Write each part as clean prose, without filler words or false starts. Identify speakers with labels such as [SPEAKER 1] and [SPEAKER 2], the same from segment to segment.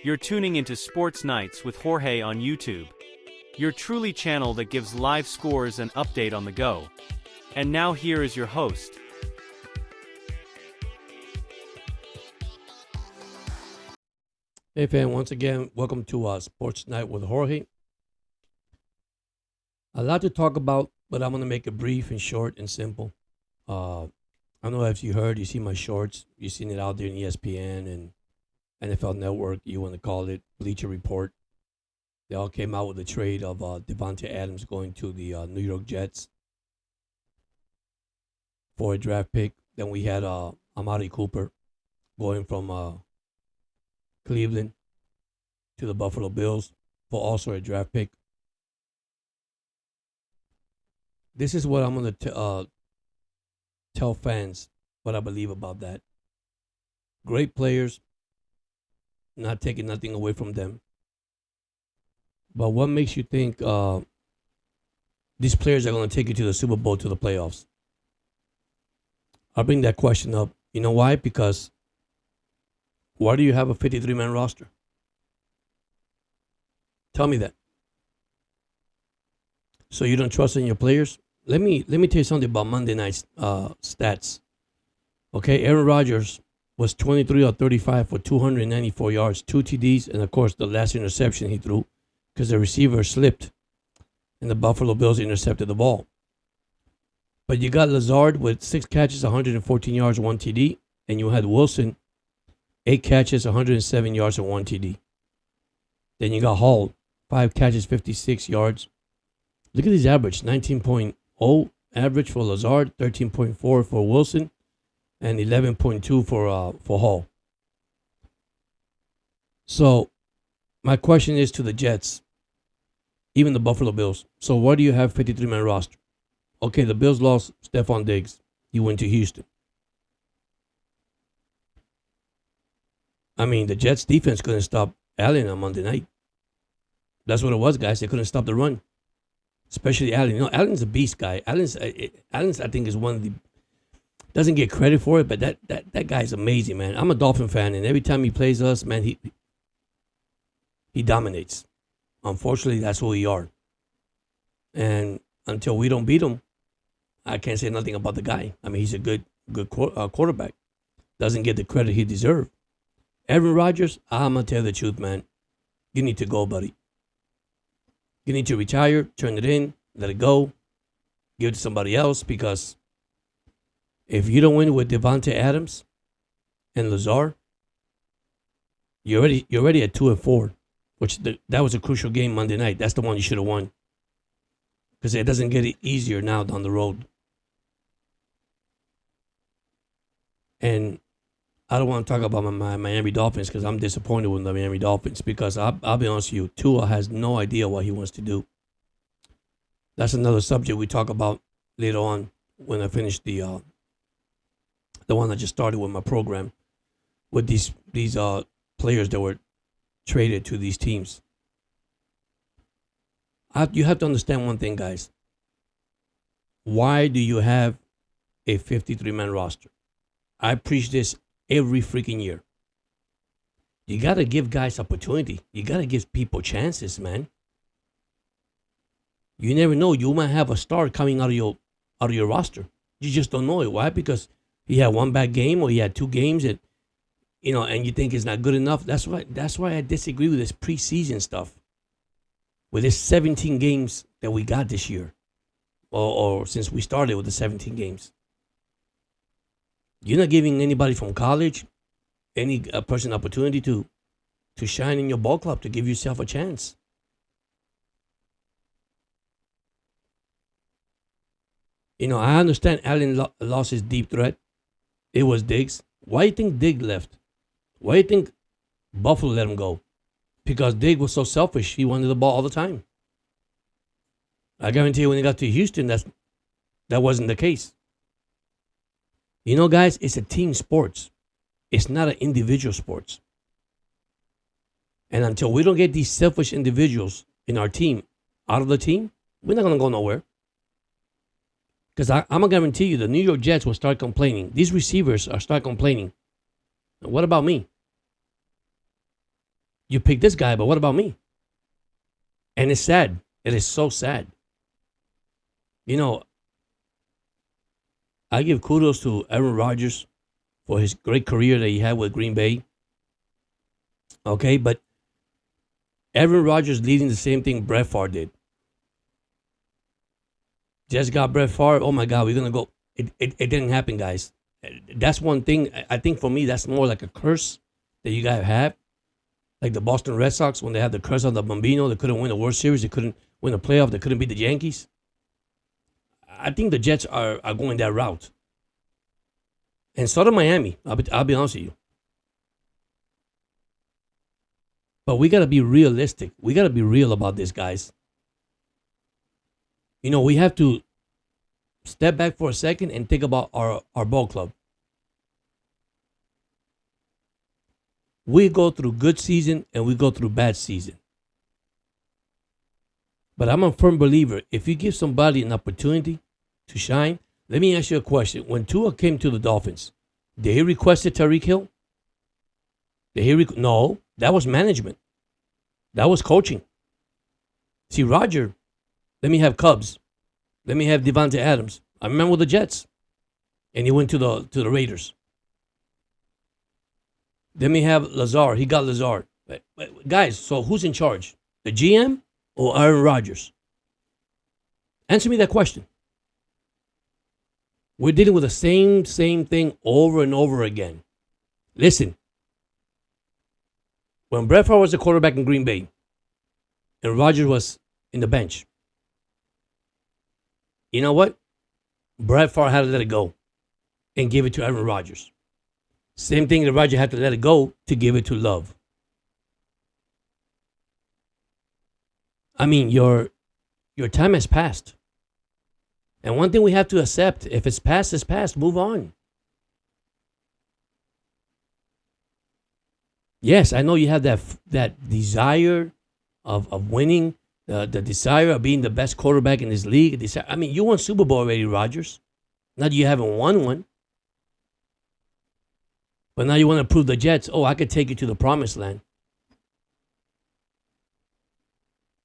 [SPEAKER 1] You're tuning into Sports Nights with Jorge on YouTube. Your truly channel that gives live scores and update on the go. And now here is your host.
[SPEAKER 2] Hey fan, once again, welcome to Sports Night with Jorge. A lot to talk about, but I'm going to make it brief and short and simple. I don't know if you heard, you see my shorts, you've seen it out there in ESPN and NFL Network, you want to call it, Bleacher Report. They all came out with a trade of Devontae Adams going to the New York Jets for a draft pick. Then we had Amari Cooper going from Cleveland to the Buffalo Bills for also a draft pick. This is what I'm going to tell fans what I believe about that. Great players, not taking nothing away from them. But what makes you think these players are going to take you to the Super Bowl, to the playoffs? I'll bring that question up. You know why? Because why do you have a 53-man roster? Tell me that. So you don't trust in your players? Let me tell you something about Monday night's stats. Okay, Aaron Rodgers was 23 of 35 for 294 yards, 2 TDs, and of course the last interception he threw because the receiver slipped and the Buffalo Bills intercepted the ball. But you got Lazard with 6 catches, 114 yards, 1 TD, and you had Wilson, 8 catches, 107 yards, and 1 TD. Then you got Hall, 5 catches, 56 yards. Look at his average, 19.0 average for Lazard, 13.4 for Wilson, and 11.2 for Hall. So my question is to the Jets, even the Buffalo Bills. So why do you have 53-man roster? Okay, the Bills lost Stephon Diggs. He went to Houston. I mean, the Jets defense couldn't stop Allen on Monday night. That's what it was, guys. They couldn't stop the run. Especially Allen. You know, Allen's a beast guy. Allen's I think, is one of the... Doesn't get credit for it, but that guy's amazing, man. I'm a Dolphin fan, and every time he plays us, man, he dominates. Unfortunately, that's who we are. And until we don't beat him, I can't say nothing about the guy. I mean, he's a good quarterback. Doesn't get the credit he deserves. Aaron Rodgers, I'm going to tell you the truth, man. You need to go, buddy. You need to retire, turn it in, let it go, give it to somebody else, because if you don't win with Devontae Adams and Lazard, you're already at 2-4, which that was a crucial game Monday night. That's the one you should have won, because it doesn't get easier now down the road. And I don't want to talk about my Miami Dolphins because I'm disappointed with the Miami Dolphins because I'll be honest with you, Tua has no idea what he wants to do. That's another subject we talk about later on when I finish the one I just started with my program with these players that were traded to these teams. You have to understand one thing, guys. Why do you have a 53-man roster? I preach this every freaking year. You got to give guys opportunity. You got to give people chances, man. You never know. You might have a star coming out of your roster. You just don't know it. Why? Because he had one bad game or he had 2 games that, and you think it's not good enough. That's why I disagree with this preseason stuff. With this 17 games that we got this year, or since we started with the 17 games. You're not giving anybody from college, any person opportunity to shine in your ball club, to give yourself a chance. I understand Allen lost his deep threat. It was Diggs. Why do you think Diggs left? Why do you think Buffalo let him go? Because Diggs was so selfish. He wanted the ball all the time. I guarantee you when he got to Houston, that wasn't the case. Guys, it's a team sports. It's not an individual sports. And until we don't get these selfish individuals in our team out of the team, we're not going to go nowhere. Because I'm going to guarantee you the New York Jets will start complaining. These receivers are start complaining. What about me? You pick this guy, but what about me? And it's sad. It is so sad. You know, I give kudos to Aaron Rodgers for his great career that he had with Green Bay. Okay, but Aaron Rodgers leading the same thing Brett Favre did. Just got Brett Favre. Oh my God, we're gonna go. It didn't happen, guys. That's one thing. I think for me, that's more like a curse that you guys have. Like the Boston Red Sox, when they had the curse of the Bambino, they couldn't win the World Series, they couldn't win the playoff, they couldn't beat the Yankees. I think the Jets are going that route. And so do Miami. I'll be honest with you. But we got to be realistic. We got to be real about this, guys. You know, we have to step back for a second and think about our ball club. We go through good season and we go through bad season. But I'm a firm believer, if you give somebody an opportunity to shine, let me ask you a question. When Tua came to the Dolphins, did he request Tyreek Hill? No, that was management. That was coaching. See, Roger, let me have Cubs. Let me have Devontae Adams. I remember with the Jets. And he went to the Raiders. Let me have Lazard. He got Lazard. Guys, so who's in charge? The GM or Aaron Rodgers? Answer me that question. We're dealing with the same thing over and over again. Listen. When Brett Favre was the quarterback in Green Bay and Rodgers was in the bench, you know what? Brett Favre had to let it go and give it to Aaron Rodgers. Same thing that Rodgers had to let it go to give it to Love. I mean, your time has passed. And one thing we have to accept, if it's past, it's past. Move on. Yes, I know you have that desire of winning, the desire of being the best quarterback in this league. I mean, you won Super Bowl already, Rodgers. Now you haven't won one. But now you want to prove the Jets, I could take you to the promised land.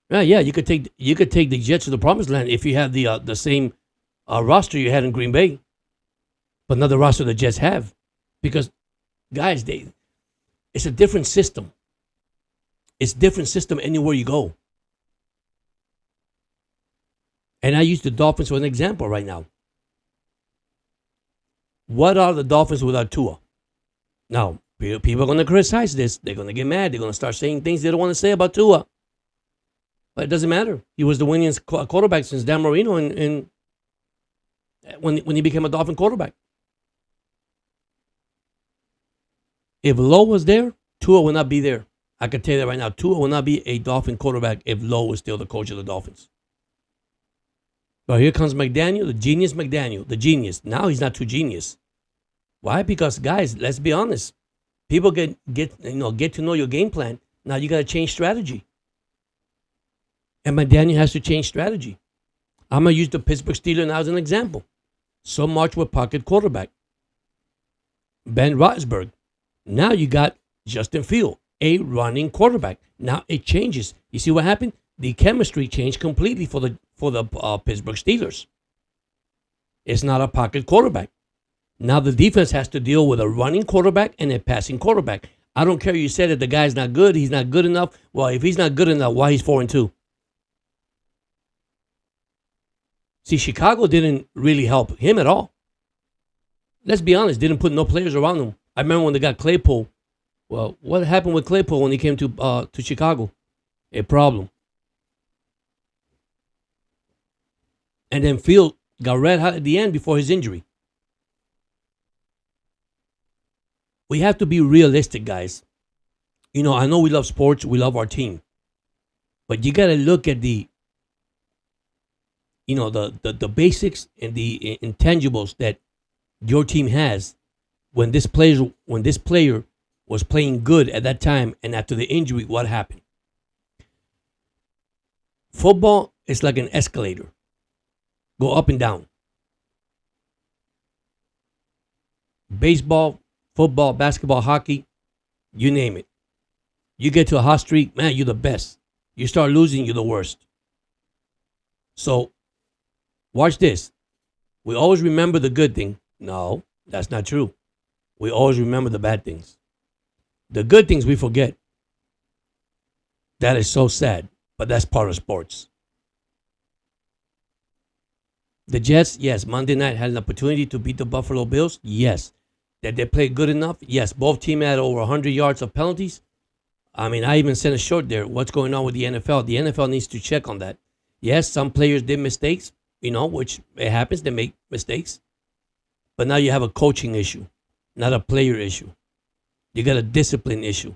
[SPEAKER 2] Yeah, you could take the Jets to the promised land if you had the same roster you had in Green Bay, but not the roster the Jets have, because guys, it's a different system. It's a different system anywhere you go. And I use the Dolphins for an example right now. What are the Dolphins without Tua? Now, people are going to criticize this. They're going to get mad. They're going to start saying things they don't want to say about Tua. But it doesn't matter. He was the winningest quarterback since Dan Marino and when he became a Dolphin quarterback. If Lowe was there, Tua would not be there. I can tell you that right now. Tua will not be a Dolphin quarterback if Lowe was still the coach of the Dolphins. But here comes McDaniel, the genius McDaniel, the genius. Now he's not too genius. Why? Because, guys, let's be honest. People get to know your game plan. Now you got to change strategy. And McDaniel has to change strategy. I'm going to use the Pittsburgh Steelers now as an example. So much with pocket quarterback. Ben Roethlisberger. Now you got Justin Fields, a running quarterback. Now it changes. You see what happened? The chemistry changed completely for the Pittsburgh Steelers. It's not a pocket quarterback. Now the defense has to deal with a running quarterback and a passing quarterback. I don't care. You said that the guy's not good. He's not good enough. Well, if he's not good enough, why he's 4-2? See, Chicago didn't really help him at all. Let's be honest. Didn't put no players around him. I remember when they got Claypool. Well, what happened with Claypool when he came to Chicago? A problem. And then Field got red hot at the end before his injury. We have to be realistic, guys. You know, I know we love sports. We love our team. But you got to look at the basics and the intangibles that your team has when this player was playing good at that time, and after the injury, what happened? Football is like an escalator. Go up and down. Baseball, football, basketball, hockey, you name it. You get to a hot streak, man, you're the best. You start losing, you're the worst. So watch this. We always remember the good thing. No, that's not true. We always remember the bad things. The good things we forget. That is so sad, but that's part of sports. The Jets, yes, Monday night had an opportunity to beat the Buffalo Bills. Yes. That they played good enough. Yes. Both teams had over 100 yards of penalties. I mean, I even sent a short there. What's going on with the NFL? The NFL needs to check on that. Yes, some players did mistakes, which it happens. They make mistakes. But now you have a coaching issue, not a player issue. You got a discipline issue.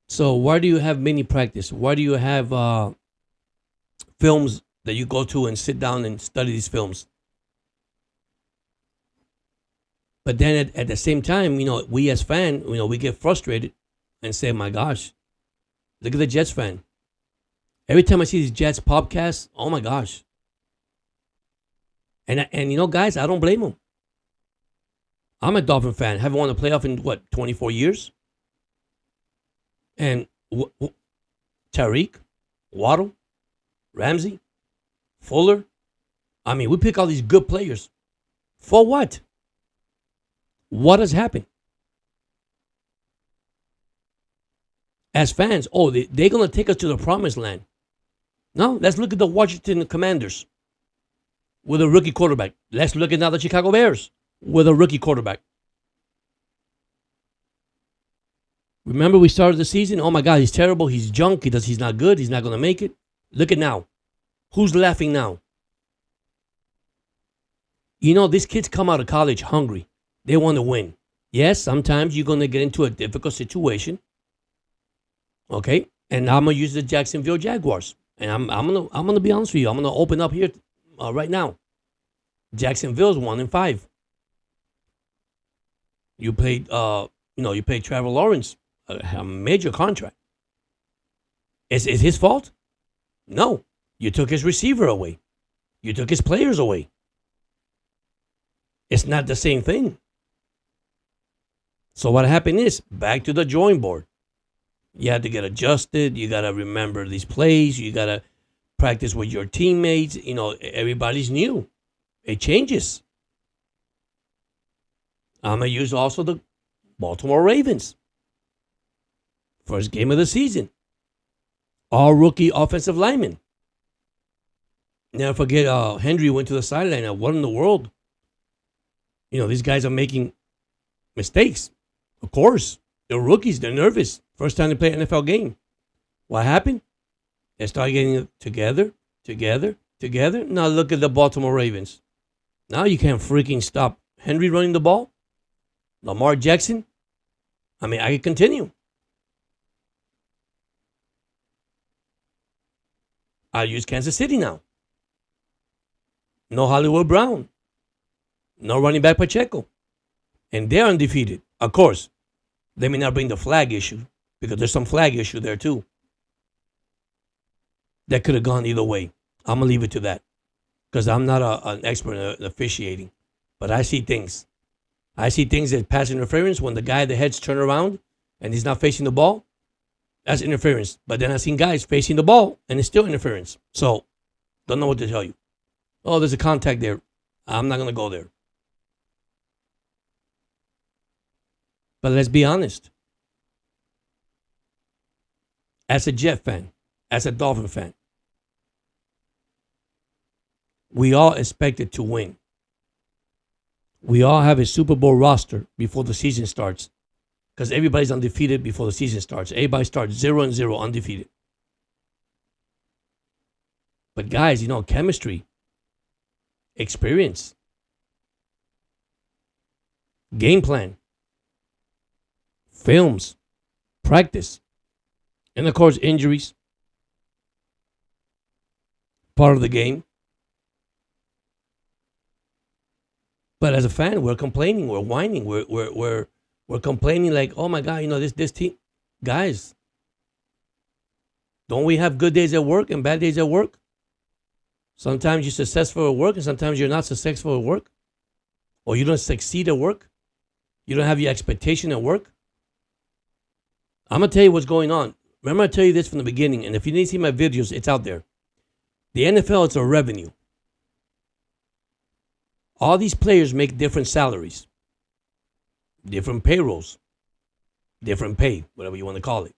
[SPEAKER 2] So why do you have mini practice? Why do you have films that you go to and sit down and study these films? But then at the same time, we as fans, we get frustrated and say, my gosh, look at the Jets fan. Every time I see these Jets podcasts, oh my gosh. And guys, I don't blame them. I'm a Dolphin fan. Haven't won a playoff in 24 years? And Tariq, Waddle, Ramsey, Fuller. I mean, we pick all these good players. For what? What has happened? As fans, they're going to take us to the promised land. No, let's look at the Washington Commanders with a rookie quarterback. Let's look at now the Chicago Bears with a rookie quarterback. Remember we started the season? Oh my God, he's terrible. He's junk. He's not good. He's not going to make it. Look at now. Who's laughing now? These kids come out of college hungry. They want to win. Yes, sometimes you're going to get into a difficult situation. Okay? And I'm going to use the Jacksonville Jaguars. And I'm going to be honest with you. I'm going to open up here right now. Jacksonville's 1-5. You paid Trevor Lawrence a major contract. Is it his fault? No. You took his receiver away. You took his players away. It's not the same thing. So what happened is, back to the drawing board. You had to get adjusted. You got to remember these plays. You got to practice with your teammates. Everybody's new. It changes. I'm going to use also the Baltimore Ravens. First game of the season. All rookie offensive linemen. Never forget, Henry went to the sideline. What in the world? These guys are making mistakes. Of course. They're rookies. They're nervous. First time they play an NFL game. What happened? They started getting it together. Now look at the Baltimore Ravens. Now you can't freaking stop Henry running the ball. Lamar Jackson. I mean, I could continue. I'll use Kansas City now. No Hollywood Brown. No running back Pacheco. And they're undefeated. Of course, they may not bring the flag issue because there's some flag issue there too. That could have gone either way. I'm going to leave it to that because I'm not an expert in officiating. But I see things. I see things that pass interference when the guy, the heads turn around and he's not facing the ball. That's interference. But then I've seen guys facing the ball and it's still interference. So, don't know what to tell you. Oh, there's a contact there. I'm not going to go there. But let's be honest. As a Jet fan, as a Dolphin fan, we all expected to win. We all have a Super Bowl roster before the season starts because everybody's undefeated before the season starts. Everybody starts 0-0 undefeated. But guys, chemistry, experience, game plan, films, practice, and of course injuries, part of the game. But as a fan, we're complaining, we're whining, we're complaining like, oh my God, this team, guys. Don't we have good days at work and bad days at work? Sometimes you're successful at work and sometimes you're not successful at work, or you don't succeed at work. You don't have your expectation at work. I'm going to tell you what's going on. Remember I tell you this from the beginning, and if you didn't see my videos, it's out there. The NFL, it's a revenue. All these players make different salaries, different payrolls, different pay, whatever you want to call it.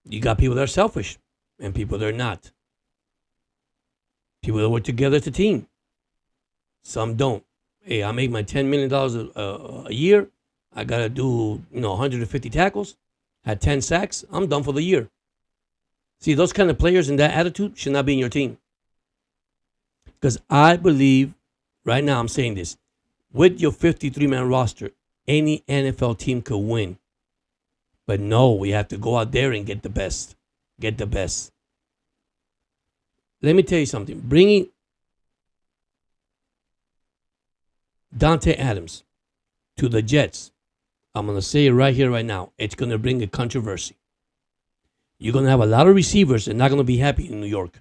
[SPEAKER 2] You got people that are selfish and people that are not. People that work together as a team. Some don't. Hey, I make my $10 million a year. I got to do, 150 tackles. Had 10 sacks. I'm done for the year. See, those kind of players and that attitude should not be in your team. Because I believe, right now I'm saying this, with your 53-man roster, any NFL team could win. But no, we have to go out there and get the best. Get the best. Let me tell you something. Bringing Dante Adams to the Jets, I'm going to say it right here, right now. It's going to bring a controversy. You're going to have a lot of receivers that are not going to be happy in New York.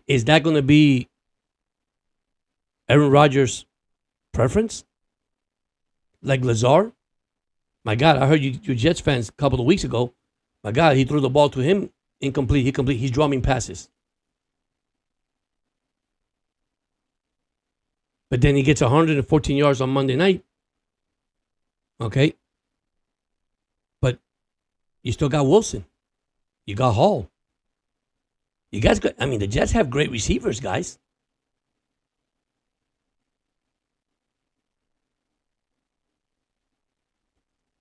[SPEAKER 2] Is that going to be Aaron Rodgers' preference? Like Lazard? My God, I heard you Jets fans a couple of weeks ago. My God, he threw the ball to him. Incomplete. He's dropping passes. But then he gets 114 yards on Monday night. Okay. But you still got Wilson. You got Hall. You guys got, the Jets have great receivers, guys.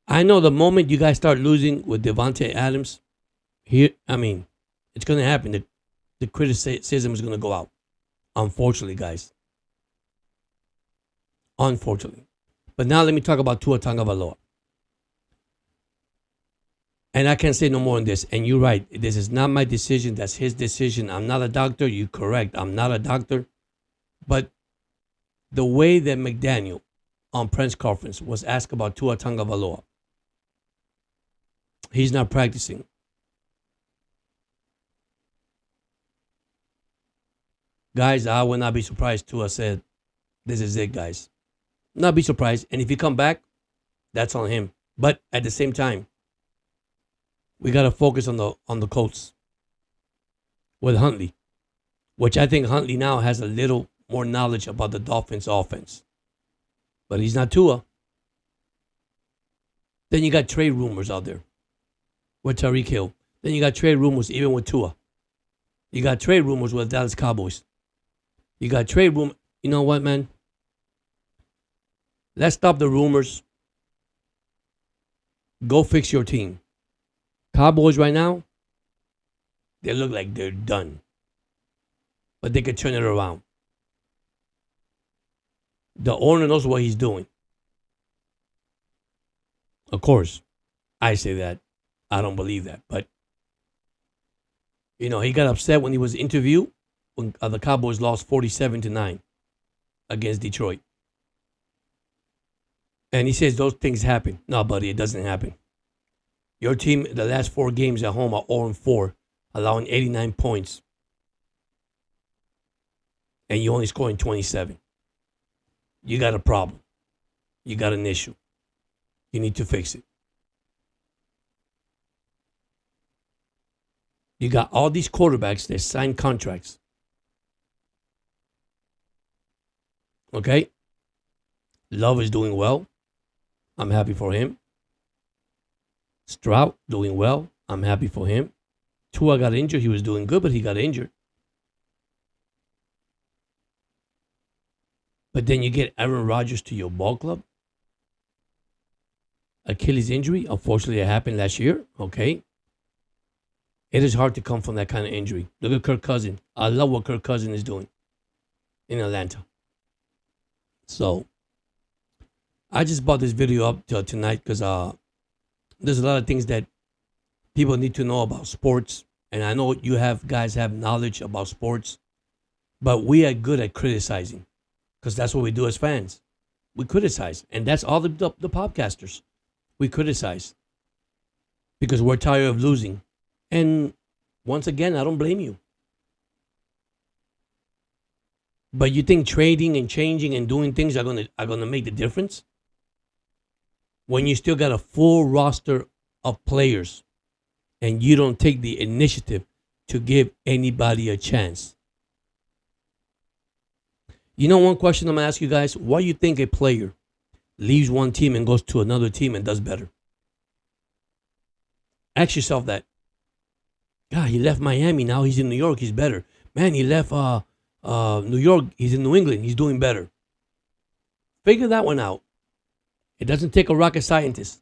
[SPEAKER 2] I know the moment you guys start losing with Devontae Adams, it's going to happen. The criticism is going to go out. Unfortunately, guys. Unfortunately. But now let me talk about Tua Tagovailoa. And I can't say no more on this. And you're right. This is not my decision. That's his decision. I'm not a doctor. You're correct. I'm not a doctor. But the way that McDaniel on press conference was asked about Tua Tagovailoa, he's not practicing. Guys, I would not be surprised Tua said, this is it, guys. Not be surprised. And if he come back, that's on him. But at the same time, we got to focus on the Colts with Huntley, which I think Huntley now has a little more knowledge about the Dolphins offense. But he's not Tua. Then you got trade rumors out there with Tyreek Hill. Then you got trade rumors even with Tua. You got trade rumors with Dallas Cowboys. You got trade rumors. You know what, man? Let's stop the rumors. Go fix your team. Cowboys right now, they look like they're done. But they could turn it around. The owner knows what he's doing. Of course, I say that. I don't believe that. But, he got upset when he was interviewed when the Cowboys lost 47-9 against Detroit. And he says those things happen. No, buddy, it doesn't happen. Your team, the last 4 games at home are 0-4, allowing 89 points. And you only scoring 27. You got a problem. You got an issue. You need to fix it. You got all these quarterbacks that signed contracts. Okay? Love is doing well. I'm happy for him. Stroud doing well. I'm happy for him. Tua got injured. He was doing good, but he got injured. But then you get Aaron Rodgers to your ball club. Achilles injury. Unfortunately, it happened last year. Okay. It is hard to come from that kind of injury. Look at Kirk Cousins. I love what Kirk Cousins is doing in Atlanta. So, I just brought this video up tonight because there's a lot of things that people need to know about sports. And I know you guys have knowledge about sports. But we are good at criticizing because that's what we do as fans. We criticize. And that's all the podcasters. We criticize because we're tired of losing. And once again, I don't blame you. But you think trading and changing and doing things are gonna make the difference when you still got a full roster of players and you don't take the initiative to give anybody a chance? You know, one question I'm gonna ask you guys: why do you think a player leaves one team and goes to another team and does better? Ask yourself that. God, he left Miami. Now he's in New York. He's better. Man, he left New York. He's in New England. He's doing better. Figure that one out. It doesn't take a rocket scientist.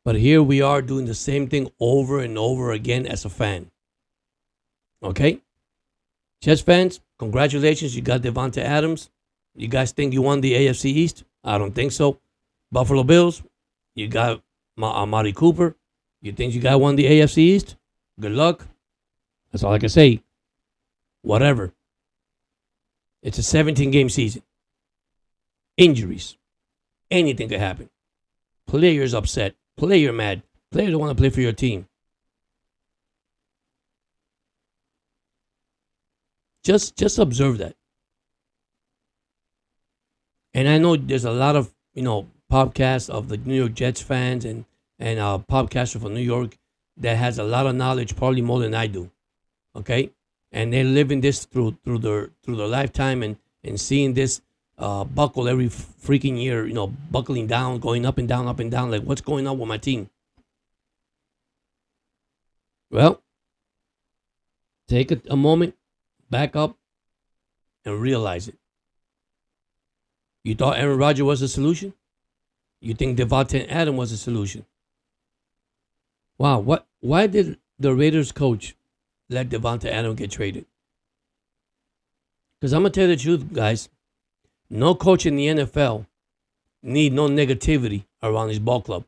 [SPEAKER 2] But here we are doing the same thing over and over again as a fan. Okay? Jets fans, congratulations. You got Devonta Adams. You guys think you won the AFC East? I don't think so. Buffalo Bills, you got Amari Cooper. You think you guys won the AFC East? Good luck. That's all I can say. Whatever. It's a 17-game season. Injuries. Anything could happen. Players upset. Player mad. Players don't want to play for your team. Just observe that. And I know there's a lot of, podcasts of the New York Jets fans and podcaster from New York that has a lot of knowledge, probably more than I do. Okay? And they're living this through their lifetime and seeing this buckle every freaking year, buckling down, going up and down, like what's going on with my team? Well, take a moment, back up, and realize it. You thought Aaron Rodgers was the solution? You think Devonta Adams was the solution? Wow, why did the Raiders coach let Devonta Adams get traded? Because I'm going to tell you the truth, guys. No coach in the NFL needs no negativity around his ball club.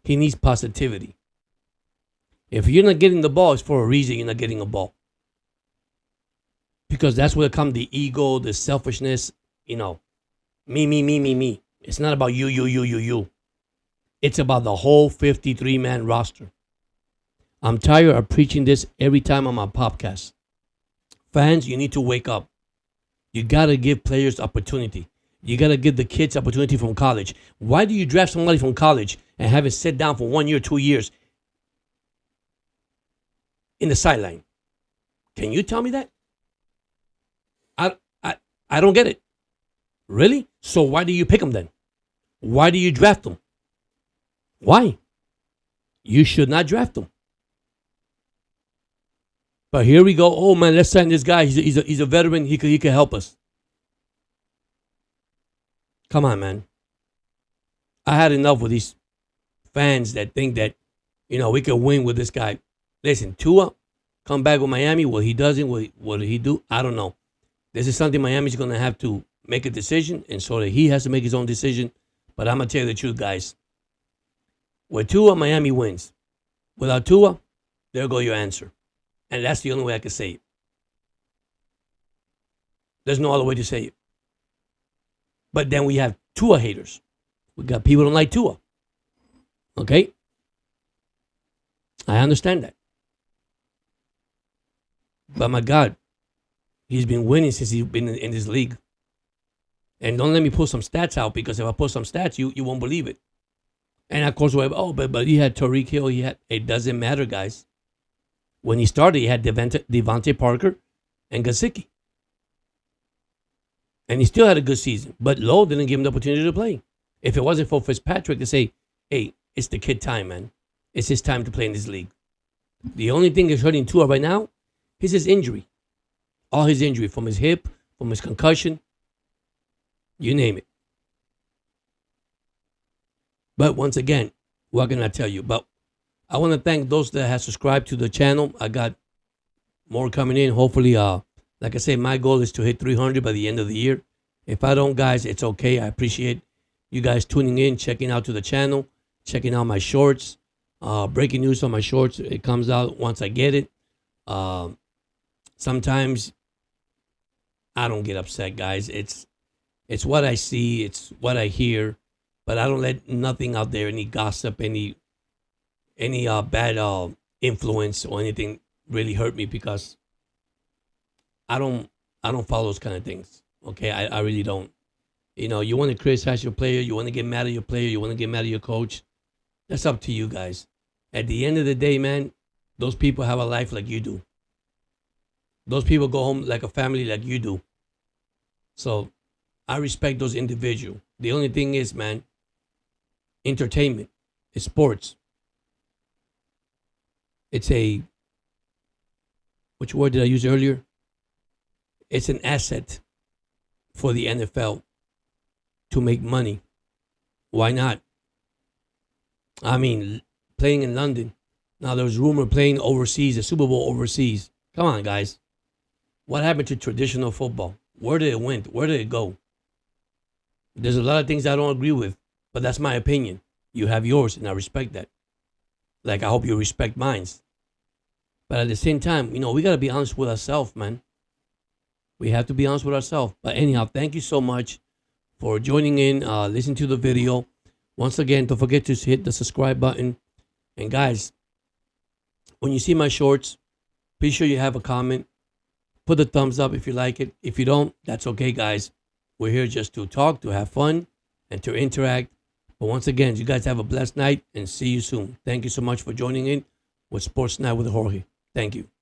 [SPEAKER 2] He needs positivity. If you're not getting the ball, it's for a reason you're not getting a ball. Because that's where comes the ego, the selfishness, me. It's not about you. It's about the whole 53-man roster. I'm tired of preaching this every time on my podcast. Fans, you need to wake up. You got to give players opportunity. You got to give the kids opportunity from college. Why do you draft somebody from college and have it sit down for 1 year, 2 years in the sideline? Can you tell me that? I don't get it. Really? So why do you pick them then? Why do you draft them? Why? You should not draft them. But here we go. Oh man, let's sign this guy. He's a veteran. He could help us. Come on, man. I had enough with these fans that think that we could win with this guy. Listen, Tua come back with Miami. Well, he doesn't. What did he do? I don't know. This is something Miami's going to have to make a decision, and so that he has to make his own decision. But I'm going to tell you the truth, guys. With Tua, Miami wins. Without Tua, there go your answer. And that's the only way I can say it. There's no other way to say it. But then we have Tua haters. We got people who don't like Tua. Okay? I understand that. But my God, he's been winning since he's been in this league. And don't let me pull some stats out, because if I pull some stats, you won't believe it. And of course, but he had Tariq Hill. It doesn't matter, guys. When he started, he had Devontae Parker and Gesicki. And he still had a good season. But Lowe didn't give him the opportunity to play. If it wasn't for Fitzpatrick to say, hey, it's the kid time, man. It's his time to play in this league. The only thing that's hurting Tua right now is his injury. All his injury, from his hip, from his concussion, you name it. But once again, what can I tell you? But I want to thank those that have subscribed to the channel. I got more coming in. Hopefully, like I say, my goal is to hit 300 by the end of the year. If I don't, guys, it's okay. I appreciate you guys tuning in, checking out to the channel, checking out my shorts. Breaking news on my shorts. It comes out once I get it. Sometimes I don't get upset, guys. It's what I see. It's what I hear. But I don't let nothing out there, any gossip, any bad influence or anything really hurt me, because I don't I don't follow those kind of things. Okay, I really don't. You know, you want to criticize your player, you want to get mad at your player, you want to get mad at your coach. That's up to you guys. At the end of the day, man, those people have a life like you do. Those people go home like a family like you do. So I respect those individuals. The only thing is, man, entertainment is sports. It's which word did I use earlier? It's an asset for the NFL to make money. Why not? I mean, playing in London. Now there's rumor playing overseas, the Super Bowl overseas. Come on, guys. What happened to traditional football? Where did it went? Where did it go? There's a lot of things I don't agree with, but that's my opinion. You have yours, and I respect that. Like, I hope you respect mine. But at the same time, you know, we got to be honest with ourselves, man. We have to be honest with ourselves. But anyhow, thank you so much for joining in, listening to the video. Once again, don't forget to hit the subscribe button. And guys, when you see my shorts, be sure you have a comment. Put a thumbs up if you like it. If you don't, that's okay, guys. We're here just to talk, to have fun, and to interact. But once again, you guys have a blessed night, and see you soon. Thank you so much for joining in with Sports Night with Jorge. Thank you.